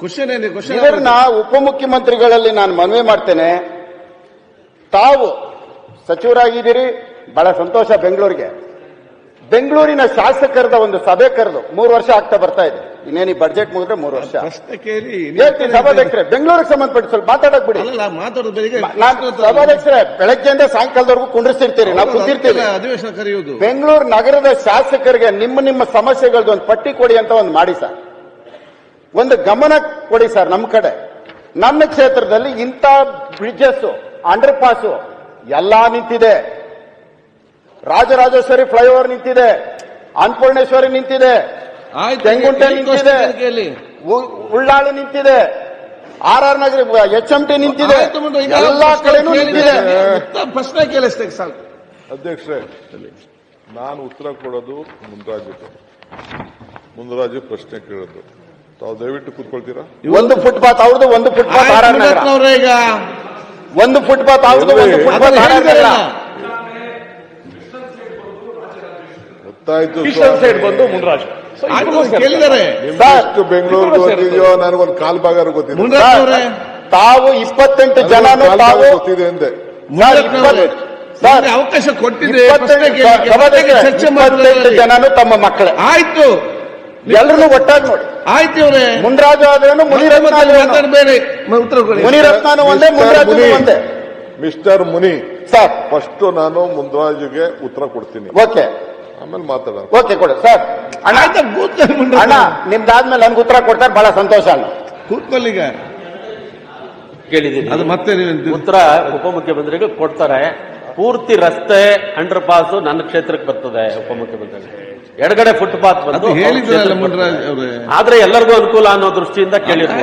Question ಏನಿದೆ? Question ಇವರನ್ನ ಉಪಮುಖ್ಯಮಂತ್ರಿಗಳಲ್ಲಿ ನಾನು ಮನವಿ ಮಾಡ್ತೇನೆ. ತಾವು ಸಚಿವರಾಗಿದ್ದೀರಿ, ಬಹಳ ಸಂತೋಷ. ಬೆಂಗಳೂರಿನ ಶಾಸಕರದ ಒಂದು ಸಭೆ ಕರೆದು 3 ವರ್ಷ ಆಗ್ತಾ ಬರ್ತಾ ಇದೆ. ಇನ್ನೇನು ಬಡ್ಜೆಟ್ ಮುಗಿದ್ರೆ 3 ವರ್ಷ. ಪ್ರಶ್ನೆ ಕೇಳಿ ಹೇಳ್ತೀನಿ ಸಭಾಧ್ಯಕ್ಷರೇ, ಬೆಂಗಳೂರಿಗೆ ಸಂಬಂಧಪಟ್ಟ ಸ್ವಲ್ಪ ಮಾತಾಡಕ್ ಬಿಡಿ. ಸಭಾಧ್ಯಕ್ಷರೇ, ಬೆಳಗ್ಗೆಯಿಂದ ಸಾಯಂಕಾಲದವರೆಗೂ ಕುಂಡ್ರಿಸ್ತಿರ್ತೀರಿ, ನಾವು ಕೂತಿರ್ತೀವಿ. ಅಧಿವೇಶನ ಕರೆಯುವುದು. ಬೆಂಗಳೂರು ನಗರದ ಶಾಸಕರಿಗೆ ನಿಮ್ಮ ಸಮಸ್ಯೆಗಳದ್ದು ಒಂದು ಪಟ್ಟಿ ಕೊಡಿ ಅಂತ ಒಂದು ಮಾಡಿ ಸರ್, ಒಂದು ಗಮನ ಕೊಡಿ ಸರ್. ನಮ್ಮ ಕಡೆ, ನನ್ನ ಕ್ಷೇತ್ರದಲ್ಲಿ ಇಂಥ ಬ್ರಿಡ್ಜಸ್, ಅಂಡರ್ ಪಾಸ್ ಎಲ್ಲಾ ನಿಂತಿದೆ. ರಾಜರಾಜೇಶ್ವರಿ ಫ್ಲೈಓವರ್ ನಿಂತಿದೆ, ಅನ್ನಪೂರ್ಣೇಶ್ವರಿ ನಿಂತಿದೆ, ತೆಂಗುಂಟೆ ನಿಂತಿದೆ, ಉಳ್ಳಾಳಿ ನಿಂತಿದೆ, RR ನಗರ HMT ನಿಂತಿದೆ, ಎಲ್ಲಾ ಕಡೆನೂ ನಿಂತಿದೆ. ಪ್ರಶ್ನೆ ಕೇಳಿಸ್ತೇನೆ ಸರ್. ಅಧ್ಯಕ್ಷರೇ, ನಾನು ಉತ್ತರ ಕೊಡೋದು ಮುಂದರಾಜು ಪ್ರಶ್ನೆ ಕೇಳೋದು. ತಾವು ದಯವಿಟ್ಟು ಕೂತ್ಕೊಳ್ತೀರಾ? ಒಂದು ಫುಟ್ಪಾತ್ ಅವ್ರದ್ದು, ಒಂದು ಫುಟ್ಪಾತ್ RR ನಗರ. ಈಗ ಒಂದು ಫುಟ್ಪಾತ್ ಅವ್ರದ್ದು, ಒಂದು ಫುಟ್ಪಾತ್ RR ನಗರ. ಗೊತ್ತಾಯ್ತು. ಸೈಡ್ ಬಂದು ಮುನ್ರಾಜ್ ಕೇಳಿದ್ದಾರೆ. ಬೆಂಗಳೂರು ಗೊತ್ತಿದೆಯೋ ನನಗೊಂದು ಕಾಲ್ ಭಾಗ ಗೊತ್ತಿದೆ. ತಾವು 28 ಜನನು ತಾವು ಗೊತ್ತಿದೆ ಅಂದೆ. ಅವಕಾಶ ಕೊಟ್ಟಿದೆ. ಚರ್ಚೆ 28 ಜನನು ತಮ್ಮ ಮಕ್ಕಳೇ. ಆಯ್ತು, ಎಲ್ಲರೂ ಒಟ್ಟಾಗಿ ನೋಡಿ. ಆಯ್ತು ಅವರೇ. ಮುನ್ರಾಜು ಆದ್ರೇನು, ಮಾತಾಡಬೇಡಿ, ಉತ್ತರ ಕೊಡಿ. ಮುನಿರತ್ನನೂ ಒಂದೇ, ಮುನ್ರಾಜು ಒಂದೇ. ಮಿಸ್ಟರ್ ಮುನಿ ಸರ್, ಫಸ್ಟ್ ನಾನು ಮುನ್ರಾಜುಗೆ ಉತ್ತರ ಕೊಡ್ತೀನಿ, ಓಕೆ, ಆಮೇಲೆ ಮಾತಾಡ. ಓಕೆ, ಕೊಡಿ ಸರ್. ಅಣ್ಣ, ನಿಮ್ದಾದ್ಮೇಲೆ ನನ್ಗೆ ಉತ್ತರ ಕೊಡ್ತಾರೆ, ಬಹಳ ಸಂತೋಷ. ಅಣ್ಣ ಕೂತ್ಕೊಳ್ಳೀಗ ಕೇಳಿದ್ದೀನಿ. ಅದು ಮತ್ತೆ ಉತ್ತರ ಉಪಮುಖ್ಯಮಂತ್ರಿಗಳು ಕೊಡ್ತಾರೆ. ಪೂರ್ತಿ ರಸ್ತೆ ಅಂಡರ್ ಪಾಸ್ ನನ್ನ ಕ್ಷೇತ್ರಕ್ಕೆ ಬರ್ತದೆ. ಉಪಮುಖ್ಯಮಂತ್ರಿಗಳು ಎಡಗಡೆ ಫುಟ್ಪಾತ್ ಬಂದು ಆದ್ರೆ ಎಲ್ಲರಿಗೂ ಅನುಕೂಲ ಅನ್ನೋ ದೃಷ್ಟಿಯಿಂದ ಕೇಳಿದ್ರು.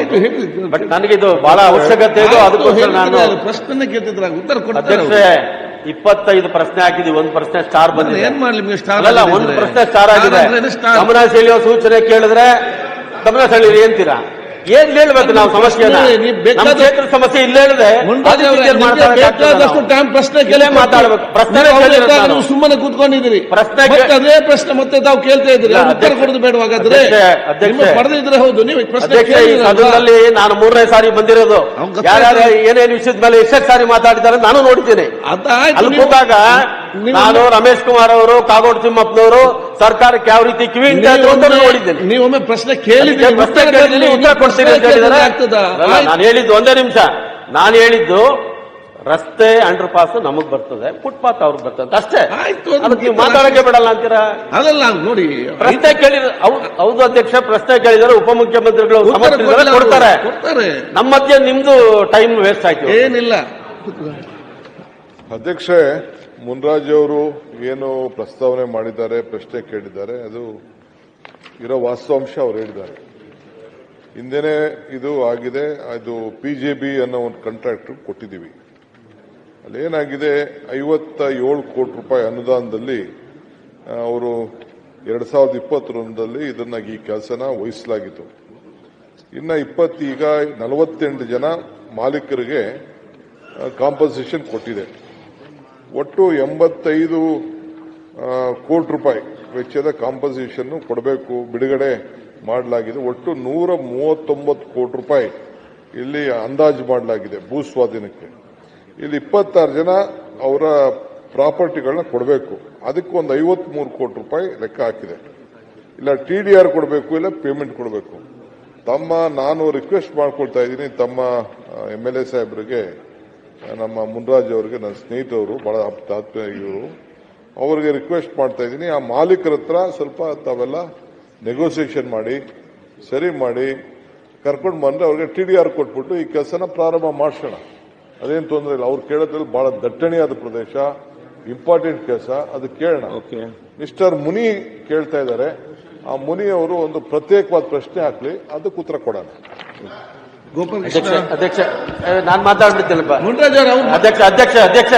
ಬಟ್ ನನಗಿದು ಬಹಳ ಅವಶ್ಯಕತೆ ಇದೆ, ಅದಕ್ಕೋಸ್ಕರ ನಾನು ಪ್ರಶ್ನೆ ಕೇಳ್ತಿದ್ರ ಉತ್ತರ ಕೊಡ್ತಾರೆ. ಅಧ್ಯಕ್ಷರೇ, 25 ಪ್ರಶ್ನೆ ಹಾಕಿದೀವಿ, ಒಂದು ಪ್ರಶ್ನೆ ಸ್ಟಾರ್ ಬಂದಿದೆ. ಏನ್ ಮಾಡ್ಲಿ? ಅಲ್ಲ, ಒಂದು ಪ್ರಶ್ನೆ ಸ್ಟಾರ್ ಆಗಿದೆ. ಗಮನ ಸೆಳೆಯೋ ಸೂಚನೆ ಕೇಳಿದ್ರೆ ಗಮನ ಸೆಳೆಯಿರಿ ಅಂತೀರಾ? ಏನ್ ಹೇಳ್ಬೇಕು ನಾವು ಸಮಸ್ಯೆನ? ನಮ್ಮ ಕ್ಷೇತ್ರ ಸಮಸ್ಯೆ ಇಲ್ಲ ಹೇಳಿದ್ರೆ ಪ್ರಶ್ನೆ ಕೇಳೇ ಮಾತಾಡ್ಬೇಕು. ಪ್ರಶ್ನೆ ಸುಮ್ಮನೆ ಕೂತ್ಕೊಂಡಿದ್ದೀರಿ. ಪ್ರಶ್ನೆ ಅದೇ ಪ್ರಶ್ನೆ ಮತ್ತೆ ತಾವು ಕೇಳ್ತಾ ಇದ್ದೀರಿ, ಉತ್ತರ ಕೊಡೋದು ಬೇಡವಾಗಾದ್ರೆ ಪಡೆದಿದ್ರೆ. ಹೌದು, ನೀವು ಅದರಲ್ಲಿ ನಾನು 3ನೇ ಸಾರಿ ಬಂದಿರೋದು. ಯಾರ್ಯಾರು ಏನೇನು ವಿಷಯದ ಮೇಲೆ ಎಷ್ಟೆಷ್ಟು ಸಾರಿ ಮಾತಾಡಿದ್ದಾರೆ ನಾನು ನೋಡಿದ್ದೇನೆ. ಅಲ್ಲಿ ಕೂತಾಗ ನಾನು ರಮೇಶ್ ಕುಮಾರ್ ಅವರು, ಕಾಗೋಡು ತಿಮ್ಮಪ್ಪನವರು ಸರ್ಕಾರಕ್ಕೆ ಯಾವ ರೀತಿ ಕಿವಿ ನೋಡಿದ್ದೇನೆ. ನೀವೊಮ್ಮೆ ಪ್ರಶ್ನೆ ಕೇಳಿದ್ದೀರಿ, ಉತ್ತರ ಕೊಡ್ತೀನಿ ಅಂತ ಹೇಳಿದರೆ ನಾನು ಹೇಳಿದ್ದು ಒಂದೇ ನಿಮಿಷ. ನಾನು ಹೇಳಿದ್ದು ರಸ್ತೆ ಅಂಡರ್ ಪಾಸ್ ನಮಗ್ ಬರ್ತದೆ, ಫುಟ್ಪಾತ್ ಅವ್ರಿಗೆ ಬರ್ತದೆ ಅಷ್ಟೇ. ಅದಕ್ಕೆ ನೀವು ಮಾತಾಡಕ್ಕೆ ಬಿಡಲ್ಲ ಅಂತೀರಾ? ಅದಲ್ಲ ನೋಡಿ, ಪ್ರಶ್ನೆ ಕೇಳಿದ್ರೆ ಹೌದು ಅಧ್ಯಕ್ಷ, ಪ್ರಶ್ನೆ ಕೇಳಿದರೆ ಉಪಮುಖ್ಯಮಂತ್ರಿಗಳು ಕೊಡ್ತಾರೆ. ನಮ್ಮ ಮಧ್ಯೆ ನಿಮ್ದು ಟೈಮ್ ವೇಸ್ಟ್ ಆಯ್ತು. ಏನಿಲ್ಲ ಅಧ್ಯಕ್ಷೆ, ಮುನ್ರಾಜ್ ಅವರು ಏನು ಪ್ರಸ್ತಾವನೆ ಮಾಡಿದ್ದಾರೆ, ಪ್ರಶ್ನೆ ಕೇಳಿದ್ದಾರೆ, ಅದು ಇರೋ ವಾಸ್ತವಾಂಶ ಅವ್ರು ಹೇಳಿದ್ದಾರೆ. ಹಿಂದೆನೆ ಇದು ಆಗಿದೆ. ಅದು PJB ಅನ್ನೋ ಒಂದು ಕಾಂಟ್ರಾಕ್ಟ್ ಕೊಟ್ಟಿದ್ದೀವಿ. ಅಲ್ಲೇನಾಗಿದೆ, 57 ಕೋಟಿ ರೂಪಾಯಿ ಅನುದಾನದಲ್ಲಿ ಅವರು 2021ರಲ್ಲಿ ಇದನ್ನ ಈ ಕೆಲಸನ ವಹಿಸಲಾಗಿತ್ತು. ಇನ್ನ ಈಗ 48 ಜನ ಮಾಲೀಕರಿಗೆ ಕಾಂಪನ್ಸೇಷನ್ ಕೊಟ್ಟಿದೆ. ಒಟ್ಟು 85 ಕೋಟಿ ರೂಪಾಯಿ ವೆಚ್ಚದ ಕಾಂಪನ್ಸೇಷನ್ ಕೊಡಬೇಕು, ಬಿಡುಗಡೆ ಮಾಡಲಾಗಿದೆ. ಒಟ್ಟು 139 ಕೋಟಿ ರೂಪಾಯಿ ಇಲ್ಲಿ ಅಂದಾಜು ಮಾಡಲಾಗಿದೆ ಭೂ ಸ್ವಾಧೀನಕ್ಕೆ. ಇಲ್ಲಿ 26 ಜನ ಅವರ ಪ್ರಾಪರ್ಟಿಗಳನ್ನ ಕೊಡಬೇಕು. ಅದಕ್ಕೆ ಒಂದು 53 ಕೋಟಿ ರೂಪಾಯಿ ಲೆಕ್ಕ ಹಾಕಿದೆ. ಇಲ್ಲ TDR ಕೊಡಬೇಕು, ಇಲ್ಲ ಪೇಮೆಂಟ್ ಕೊಡಬೇಕು. ನಾನು ರಿಕ್ವೆಸ್ಟ್ ಮಾಡ್ಕೊಳ್ತಾ ಇದ್ದೀನಿ ತಮ್ಮ MLA ಸಾಹೇಬರಿಗೆ, ನಮ್ಮ ಮುನ್ರಾಜ್ ಅವರಿಗೆ, ನನ್ನ ಸ್ನೇಹಿತರು, ಬಹಳ ಆತ್ಮೀಯ ಇವರು, ಅವರಿಗೆ ರಿಕ್ವೆಸ್ಟ್ ಮಾಡ್ತಾ ಇದ್ದೀನಿ, ಆ ಮಾಲೀಕರ ಹತ್ರ ಸ್ವಲ್ಪ ತಾವೆಲ್ಲ ನೆಗೋಸಿಯೇಷನ್ ಮಾಡಿ, ಸರಿ ಮಾಡಿ ಕರ್ಕೊಂಡು ಬಂದ್ರೆ ಅವ್ರಿಗೆ TDR ಕೊಟ್ಬಿಟ್ಟು ಈ ಕೆಲಸನ ಪ್ರಾರಂಭ ಮಾಡಿಸೋಣ. ಅದೇನು ತೊಂದರೆ ಇಲ್ಲ. ಅವ್ರು ಕೇಳೋದ್ರಲ್ಲಿ ಬಹಳ ದಟ್ಟಣೆಯಾದ ಪ್ರದೇಶ, ಇಂಪಾರ್ಟೆಂಟ್ ಕೆಲಸ, ಅದು ಕೇಳೋಣ. ಮಿಸ್ಟರ್ ಮುನಿ ಕೇಳ್ತಾ ಇದ್ದಾರೆ. ಆ ಮುನಿ ಅವರು ಒಂದು ಪ್ರತ್ಯೇಕವಾದ ಪ್ರಶ್ನೆ ಹಾಕ್ಲಿ, ಅದಕ್ಕೆ ಉತ್ತರ ಕೊಡೋಣ. ಅಧ್ಯಕ್ಷ, ನಾನು ಮಾತಾಡ್ಬಿಡ್ತೀನಪ್ಪ. ಅಧ್ಯಕ್ಷ 139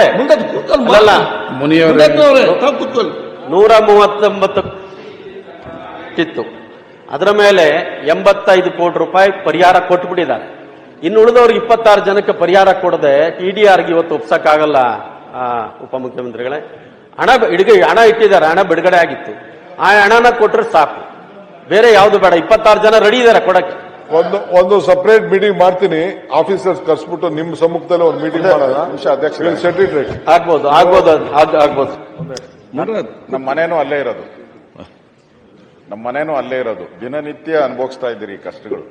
ಇತ್ತು. ಅದರ ಮೇಲೆ 85 ಕೋಟಿ ರೂಪಾಯಿ ಪರಿಹಾರ ಕೊಟ್ಟುಬಿಟ್ಟಿದ್ದಾರೆ. ಇನ್ನು ಉಳಿದವ್ರಿಗೆ 26 ಜನಕ್ಕೆ ಪರಿಹಾರ ಕೊಡದೆ TDRಗೆ ಇವತ್ತು ಒಪ್ಸಕ್ಕಾಗಲ್ಲ. ಉಪಮುಖ್ಯಮಂತ್ರಿಗಳೇ, ಹಣ ಇಟ್ಟಿದ್ದಾರೆ, ಹಣ ಬಿಡುಗಡೆ ಆಗಿತ್ತು. ಆ ಹಣನ ಕೊಟ್ಟರೆ ಸಾಕು, ಬೇರೆ ಯಾವುದು ಬೇಡ. 26 ಜನ ರೆಡಿ ಇದ್ದಾರೆ ಕೊಡಕ್ಕೆ. ಒಂದು ಸಪರೇಟ್ ಮೀಟಿಂಗ್ ಮಾಡ್ತೀನಿ, ಆಫೀಸರ್ಸ್ ಕರ್ಸ್ಬಿಟ್ಟು ನಿಮ್ಮ ಸಮ್ಮುಖದಲ್ಲಿ ಒಂದು ಮೀಟಿಂಗ್ ಮಾಡೋಣ. ಅಧ್ಯಕ್ಷ ಸೆಟ್ ಇಟ್ ರೈಟ್. ಆಗ್ಬೋದು. ನಮ್ಮ ಮನೇನೂ ಅಲ್ಲೇ ಇರೋದು, ದಿನನಿತ್ಯ ಅನುಭವಿಸ್ತಾ ಇದ್ದೀರಿ ಈ ಕಷ್ಟಗಳು.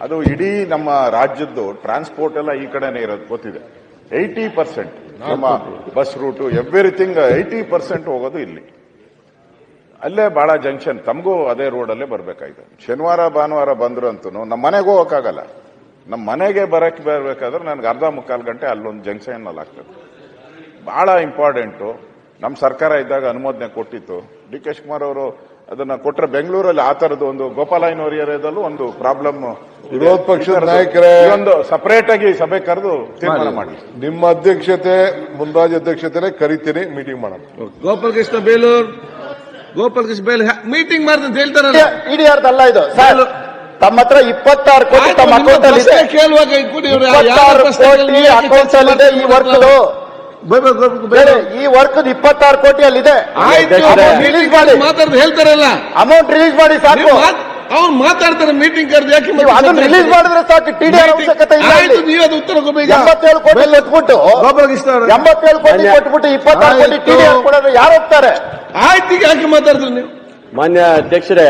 ಅದು ಇಡೀ ನಮ್ಮ ರಾಜ್ಯದ್ದು ಟ್ರಾನ್ಸ್ಪೋರ್ಟ್ ಎಲ್ಲ ಈ ಕಡೆನೇ ಇರೋದು ಗೊತ್ತಿದೆ. 80% ನಮ್ಮ ಬಸ್ ರೂಟು ಎವ್ರಿಥಿಂಗ್ 80% ಹೋಗೋದು ಇಲ್ಲಿ. ಅಲ್ಲೇ ಬಹಳ ಜಂಕ್ಷನ್, ತಮಗೂ ಅದೇ ರೋಡಲ್ಲೇ ಬರ್ಬೇಕಾಗಿದೆ. ಶನಿವಾರ ಭಾನುವಾರ ಬಂದ್ರು ಅಂತೂ ನಮ್ಮ ಮನೆಗೆ ಹೋಗಕ್ಕಾಗಲ್ಲ. ನಮ್ಮ ಮನೆಗೆ ಬರ್ಬೇಕಾದ್ರೆ ನನಗೆ ಅರ್ಧ ಮುಕ್ಕಾಲು ಗಂಟೆ ಅಲ್ಲೊಂದು ಜಂಕ್ಷನ್ ಅಲ್ಲಿ ಆಗ್ತದೆ. ಬಹಳ ಇಂಪಾರ್ಟೆಂಟು. ನಮ್ಮ ಸರ್ಕಾರ ಇದ್ದಾಗ ಅನುಮೋದನೆ ಕೊಟ್ಟಿತ್ತು. ಡಿ ಕೆ ಶಿವಕುಮಾರ್ ಅವರು ಅದನ್ನ ಕೊಟ್ಟರೆ ಬೆಂಗಳೂರಲ್ಲಿ ಆ ತರದ್ದು ಒಂದು ಗೋಪಾಲಯ್ಯನವರ ಏರಿಯಾದಲ್ಲೂ ಒಂದು ಪ್ರಾಬ್ಲಮ್. ವಿರೋಧ ಪಕ್ಷದ ನಾಯಕರೇ, ಒಂದು ಸಪರೇಟ್ ಆಗಿ ಸಭೆ ಕರೆದು ತೀರ್ಮಾನ ಮಾಡಿ. ನಿಮ್ಮ ಅಧ್ಯಕ್ಷತೆ, ಮುನ್ರಾಜ್ ಅಧ್ಯಕ್ಷತೆನೇ ಕರಿತೀನಿ, ಮೀಟಿಂಗ್ ಮಾಡೋಣ. ಗೋಪಾಲ್ ಕೃಷ್ಣ ಬೇಲೂರ್ ಮೀಟಿಂಗ್ ಮಾಡ್ದಂತ ಹೇಳ್ತಾರಲ್ಲ. ಇಡಿಯಾರ್ದಲ್ಲ ಇದು ಸರ್. ತಮ್ಮ ಹತ್ರ 26 ಕೋಟಿ ತಮ್ಮ ಅಕೌಂಟ್ ಅಲ್ಲಿ ಇದೆ. ಕೇಳುವಾಗ 26 ಕೋಟಿ ಅಕೌಂಟ್ ಅಲ್ಲಿ ಇದೆ. ಈ ವರ್ಕ್ ಈ ವರ್ಕ್ 26 ಕೋಟಿ ಅಲ್ಲಿ ಇದೆ. ರಿಲೀಸ್ ಮಾಡಿ ಮಾತಾಡ್ದು ಹೇಳ್ತಾರಲ್ಲ, ಅಮೌಂಟ್ ರಿಲೀಸ್ ಮಾಡಿ ಸಾಕು. ಅವ್ರು ಮಾತಾಡ್ತಾರೆ ಮೀಟಿಂಗ್ ಕರೆದು, ಯಾಕೆ ಅದನ್ನ ರಿಲೀಸ್ ಮಾಡಿದ್ರೆ ಸಾಕು. ಟಿಡಿಆರ್ ಅವಶ್ಯಕತೆ ಇಲ್ಲ. ನೀವು ಅದು ಉತ್ತರ ಕೊಡ್ಬೇಕು. 87 ಕೋಟಿ ಕೊಟ್ಬಿಟ್ಟು 87 ಕೋಟಿ ಕೊಟ್ಬಿಟ್ಟು 26 ಕೋಟಿ ಟಿಡಿಆರ್ ಕೊಡೋದು ಯಾರು ಹೋಗ್ತಾರೆ? ಆಯ್ತು, ಈಗ ಯಾಕೆ ಮಾತಾಡಿದ್ರು ನೀವು? ಮಾನ್ಯ ಅಧ್ಯಕ್ಷರೇ,